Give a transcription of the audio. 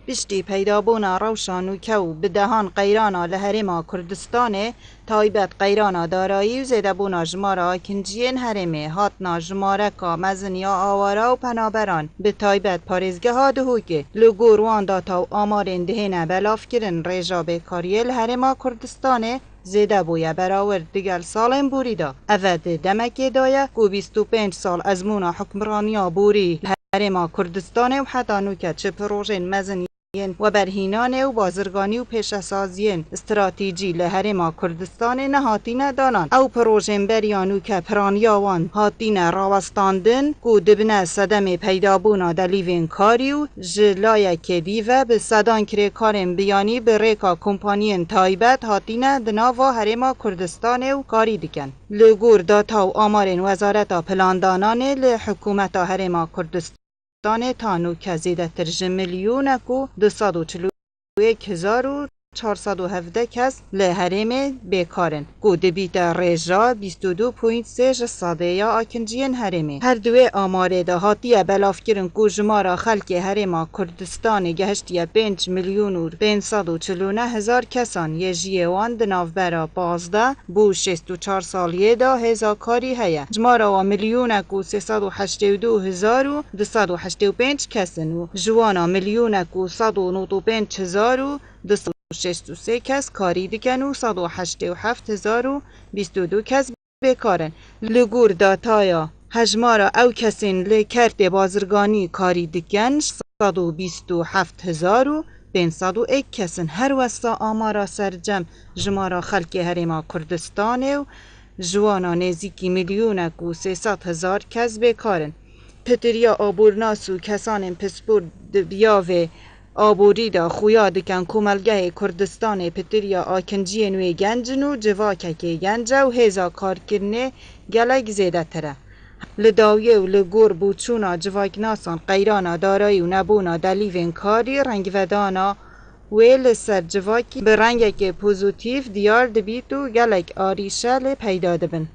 بشتی پیدا بونا روشان و کو بدهان قیرانا لهرما کردستان تایبت قیرانا دارایی و زیده بونا جمارا آکنجین هرمه هاتنا جماره کا مزنیا آوارا و پنابران به تایبت پارزگه ها دهوکه لگور وان داتا و آمارین دهنه بلاف کرن ریجا بکاریل هرما کردستان زیده بویا براورد دیگل سالم بوریدا اود دمکی دایا کو 25 سال از مونا حکمرانیا بوری هرما کردستان و حتی نوکه چه پروژین مزنی و برهینان و بازرگانی و پیشسازین استراتیجی لهرما کردستان نهاتین دانان او پروژن بریانو که پرانیاوان هاتین راوستاندن کو دبنه صدم پیدابونا دلیوین کاری و جلای کدی و به صدان کری کارن بیانی به ریکا کمپانین تایبت هاتین دناوا هرما کردستان و کاری دکن لگور داتا و آمارن وزارت پلاندانان لحکومت هرما کردستان تانو که زیده تر میلیون کو 241,417 کس لهرم بیکارن کو دبیت ریجا 22.3 ساده یا آکنجین هرمه هر دوی آماره ده هاتیه بلاف کرن کو جمارا خلک هرما کردستان گهشتیه 5,549,000 کسان یجیه وان دناف برا 15 بو 64 سالیه ده هزاکاری هیا جمارا و میلیون کو 382,285 کسن و جوانا میلیون کو 195,263 کس کاری دکن و 187,022 کس بیکارن لگور داتایا هجمارا او کسین لکرت بازرگانی کاری دکن 127,501 کسن هر وستا آمارا سرجم جمارا خلک هرما کردستان و جوانا نزیکی میلیون کو 300,000 کس بیکارن پتریا آبورناسو کسان پسپور بیاوه آبوری دا خویا دکن کوملگه کردستان پتریا آکنجی نوی گنجن و جواکه که گنجه و هزا کار کرنه گلگ زیده تره لداویه و لگور بوچونا جواکناسان قیرانا دارایی و نبونا دلیوین کاری رنگ ودانا ویل سر جواکی به رنگ که پوزیتیف دیار دبیتو گلگ آریشه پیدا دبن